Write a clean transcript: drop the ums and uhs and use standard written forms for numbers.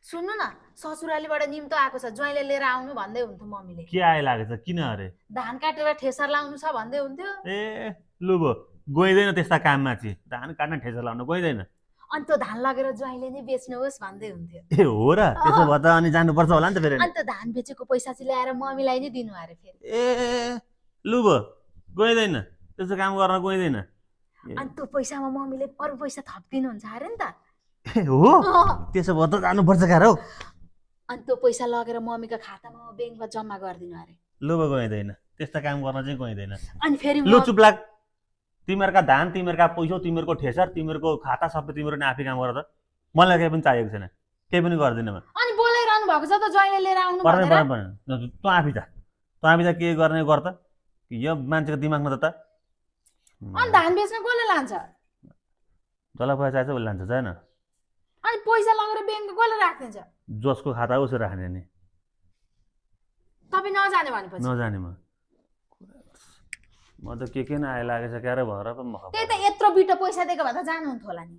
सुन्नु न, ससुरालीबाट निम्तो आएको छ, ज्वाइँले लिएर आउनु भन्दै हुन्थ्यो मम्मीले। के आए लागेछ किन अरे? धान काटेर ठेसर लाउनु छ भन्दै हुन्थ्यो। ए लु भो गइँदैन त्यस्ता काममा चाहिँ, धान काट्न ठेसर लाउन गइँदैन। अनि त्यो धान लगेर ज्वाइँले नै बेच्नुहोस् भन्दै हुन्थ्यो। ए हो र? त्यसो भए त अनि जानुपर्छ होला नि त फेरि। अनि त्यो धान बेचेको पैसा चाहिँ ल्याएर मम्मीलाई नै दिनु अरे फेरि। ए लु भो गइँदैन, त्यस्तो काम गर्न गइँदैन। अनि त्यो पैसामा मम्मीले अरू पैसा थपिदिनुहुन्छ अरे नि त। ए हो? त्यसो भए त जानुपर्छ क्यार हौ। अनि त्यो पैसा लगेर मम्मीको खातामा ब्याङ्कमा जम्मा गरिदिनु अरे। लु भो गइँदैन, त्यस्ता काम गर्न चाहिँ गइँदैन। अनि फेरि लु चुप लाग, तिमीहरूका धान, तिमीहरूका पैसा, तिमीहरूको ठेसर, तिमीहरूको खाता सबै तिमीहरू नै आफै काम गर त। मलाई केही पनि चाहिएको छैन, केही पनि गर्दिनँ म। अनि बोलाइरहनु भएको छ त ज्वाइँले लिएर आउनु पर्दैन भनेर। पर्दैन, तँ आफै जा, तँ आफै जा, के गर्ने गर त। यो मान्छेको दिमागमा त अनि धान बेच्न कसले लान्छ? जसलाई पैसा चाहिन्छ उसले लान्छ, छैन? अनि पैसा लगेर ब्याङ्कमा कसले राखिदिन्छ? जसको खाता उसो राख्ने नि। तपाईँ नजाने भनेपछि नजाने म त के न आइ लागेछ क्यारे भएर पो म त्यही त यत्रो बिटो पैसा दिएको भए त जानुहुन्थ्यो होला नि।